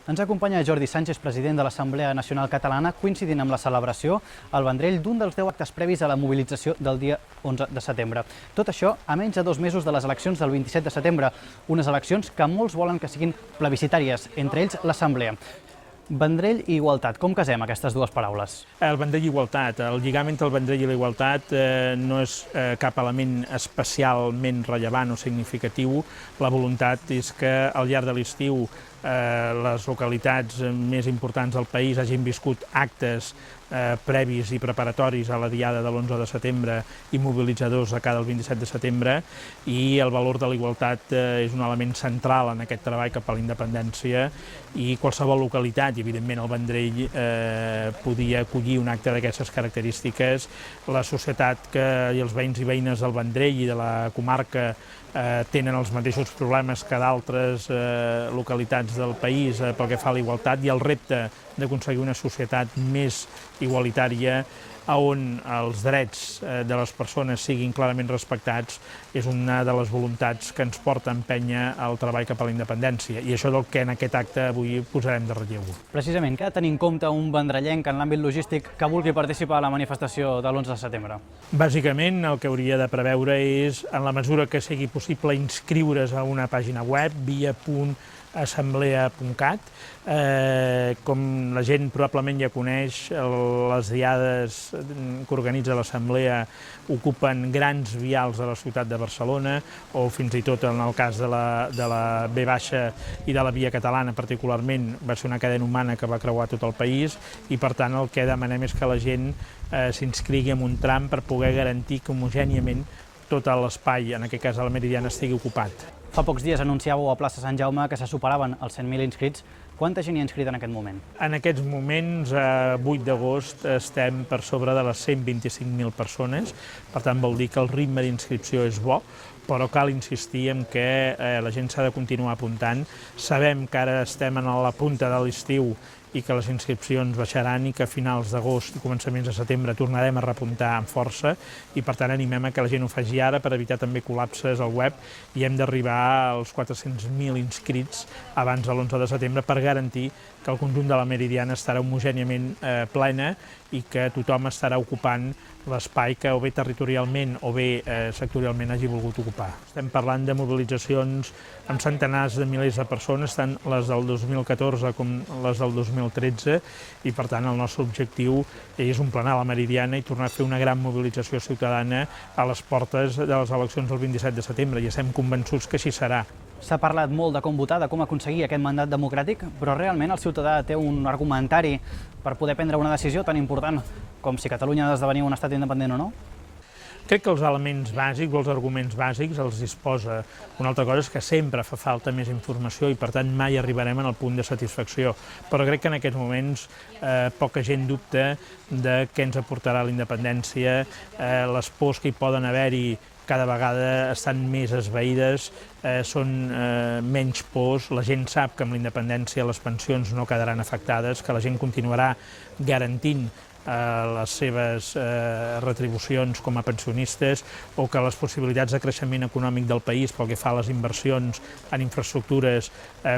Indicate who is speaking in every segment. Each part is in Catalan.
Speaker 1: Ens acompanya Jordi Sánchez, president de l'Assemblea Nacional Catalana, coincidint amb la celebració al Vendrell d'un dels 10 actes previs a la mobilització del dia 11 de setembre. Tot això a menys de 2 mesos de les eleccions del 27 de setembre, unes eleccions que molts volen que siguin plebiscitàries, entre ells l'Assemblea. Vendrell i igualtat, com casem aquestes dues paraules?
Speaker 2: El Vendrell i igualtat, el lligam entre el Vendrell i la igualtat no és cap element especialment rellevant o significatiu. La voluntat és que al llarg de l'estiu les localitats més importants del país hagin viscut actes previs i preparatoris a la diada de l'11 de setembre i mobilitzadors a cada el 27 de setembre, i el valor de la igualtat és un element central en aquest treball cap a la independència, i qualsevol localitat, i evidentment el Vendrell, podia acollir un acte d'aquestes característiques. La societat i els veïns i veïnes del Vendrell i de la comarca tenen els mateixos problemes que d'altres localitats del país pel que fa a la igualtat, i el repte d'aconseguir una societat més igualitària on els drets de les persones siguin clarament respectats és una de les voluntats que ens porta a empènyer el treball cap a la independència, i això és el que en aquest acte avui posarem de relleu.
Speaker 1: Precisament, què ha de tenir en compte un vendrellenc en l'àmbit logístic que vulgui participar a la manifestació de l'11 de setembre?
Speaker 2: Bàsicament, el que hauria de preveure és, en la mesura que sigui possible, inscriure's a una pàgina web, via.assemblea.cat. Com la gent probablement ja coneix, les diades que organitza l'Assemblea ocupen grans vials de la ciutat de Barcelona, o fins i tot en el cas de la B baixa i de la Via Catalana particularment, va ser una cadena humana que va creuar tot el país, i per tant el que demanem és que la gent s'inscrigui en un tram per poder garantir que homogèniament tot l'espai, en aquest cas a la Meridiana, estigui ocupat.
Speaker 1: Fa pocs dies anunciàveu a plaça Sant Jaume que se superaven els 100.000 inscrits. Quanta gent hi ha inscrit en aquest moment?
Speaker 2: En aquests moments, a 8 d'agost, estem per sobre de les 125.000 persones, per tant vol dir que el ritme d'inscripció és bo, però cal insistir en que la gent s'ha de continuar apuntant. Sabem que ara estem a la punta de l'estiu i que les inscripcions baixaran, i que a finals d'agost i començaments de setembre tornarem a repuntar amb força, i per tant animem a que la gent ho faci ara per evitar també col·lapses al web, i hem d'arribar als 400.000 inscrits abans de l'11 de setembre per garantir que el conjunt de la Meridiana estarà homogèniament plena i que tothom estarà ocupant l'espai que o bé territorialment o bé sectorialment hagi volgut ocupar. Estem parlant de mobilitzacions amb centenars de milers de persones, tant les del 2014 com les del 2013, i per tant el nostre objectiu és emplenar la Meridiana i tornar a fer una gran mobilització ciutadana a les portes de les eleccions del 27 de setembre, i estem convençuts que així serà.
Speaker 1: S'ha parlat molt de com votar, de com aconseguir aquest mandat democràtic, però realment el ciutadà té un argumentari per poder prendre una decisió tan important com si Catalunya ha d'esdevenir un estat independent o no?
Speaker 2: Crec que els elements bàsics, els arguments bàsics, els disposa. Una altra cosa és que sempre fa falta més informació i per tant mai arribarem al punt de satisfacció. Però crec que en aquests moments poca gent dubta de què ens aportarà la independència, les pors que hi poden haver-hi cada vegada estan més esvaïdes, són menys pors, la gent sap que amb la independència les pensions no quedaran afectades, que la gent continuarà garantint les seves retribucions com a pensionistes, o que les possibilitats de creixement econòmic del país pel que fa a les inversions en infraestructures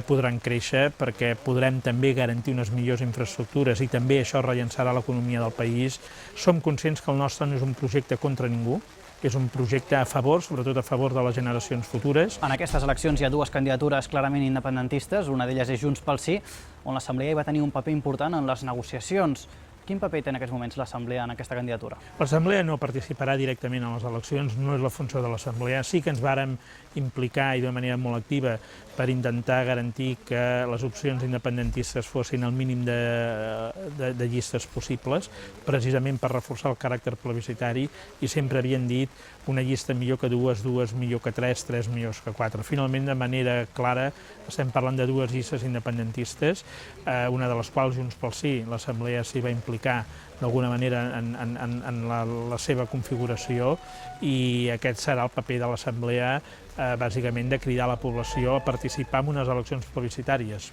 Speaker 2: podran créixer, perquè podrem també garantir unes millors infraestructures i també això rellançarà l'economia del país. Som conscients que el nostre no és un projecte contra ningú, és un projecte a favor, sobretot a favor de les generacions futures.
Speaker 1: En aquestes eleccions hi ha dues candidatures clarament independentistes, una d'elles és Junts pel Sí, on l'Assemblea hi va tenir un paper important en les negociacions. Quin paper té en aquests moments l'Assemblea en aquesta candidatura?
Speaker 2: L'Assemblea no participarà directament en les eleccions, no és la funció de l'Assemblea. Sí que ens vàrem implicar, i de manera molt activa, per intentar garantir que les opcions independentistes fossin el mínim de llistes possibles, precisament per reforçar el caràcter plebiscitari, i sempre havien dit una llista millor que dues, dues millor que tres millors que quatre. Finalment, de manera clara, estem parlant de dues llistes independentistes, una de les quals Junts pel Sí, l'Assemblea s'hi va implicar d'alguna manera en la seva configuració, i aquest serà el paper de l'Assemblea, bàsicament de cridar la població a participar en unes eleccions plebiscitàries.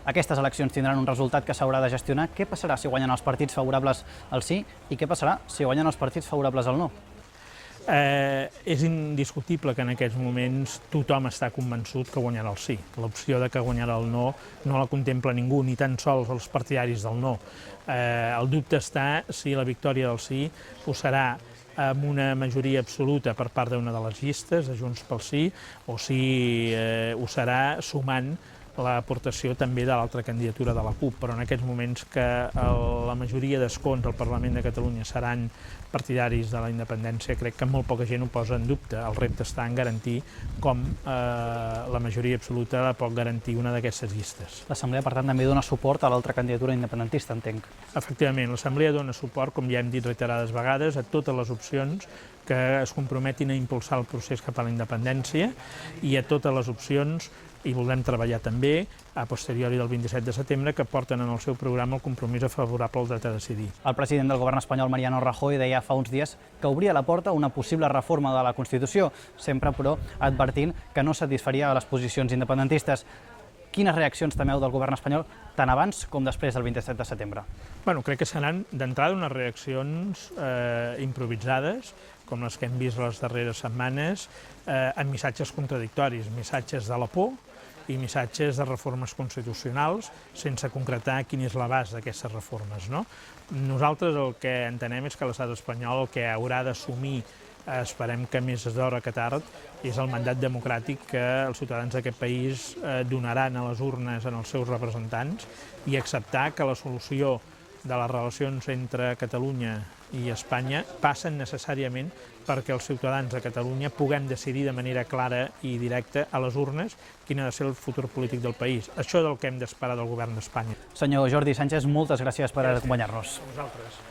Speaker 1: Aquestes eleccions tindran un resultat que s'haurà de gestionar. Què passarà si guanyen els partits favorables al sí i què passarà si guanyen els partits favorables al no?
Speaker 2: És indiscutible que en aquests moments tothom està convençut que guanyarà el sí. L'opció de que guanyarà el no no la contempla ningú, ni tan sols els partidaris del no. El dubte està si la victòria del sí ho serà amb una majoria absoluta per part d'una de les llistes, de Junts pel Sí, o si ho serà sumant l'aportació també de l'altra candidatura de la CUP, però en aquests moments que la majoria d'escons al Parlament de Catalunya seran partidaris de la independència, crec que molt poca gent ho posa en dubte. El repte està en garantir com la majoria absoluta la pot garantir una d'aquestes llistes.
Speaker 1: L'Assemblea, per tant, també dona suport a l'altra candidatura independentista, entenc.
Speaker 2: Efectivament, l'Assemblea dona suport, com ja hem dit reiterades vegades, a totes les opcions que es comprometin a impulsar el procés cap a la independència i a totes les opcions i volem treballar també, a posteriori del 27 de setembre, que porten en el seu programa el compromís favorable al dret a decidir.
Speaker 1: El president del govern espanyol, Mariano Rajoy, deia fa uns dies que obria la porta a una possible reforma de la Constitució, sempre, però, advertint que no satisfaria a les posicions independentistes. Quines reaccions temeu del govern espanyol, tant abans com després del 27 de setembre?
Speaker 2: Bueno, crec que seran, d'entrada, unes reaccions improvisades, com les que hem vist les darreres setmanes, amb missatges contradictoris, missatges de la por i missatges de reformes constitucionals sense concretar quin és l'abast d'aquestes reformes. Nosaltres el que entenem és que l'estat espanyol el que haurà d'assumir, esperem que més d'hora que tard, és el mandat democràtic que els ciutadans d'aquest país donaran a les urnes en els seus representants i acceptar que la solució de les relacions entre Catalunya i Espanya passen necessàriament perquè els ciutadans de Catalunya puguem decidir de manera clara i directa a les urnes quin ha de ser el futur polític del país. Això és el que hem d'esperar del govern d'Espanya.
Speaker 1: Senyor Jordi Sánchez, moltes gràcies per acompanyar-nos.
Speaker 2: A vosaltres.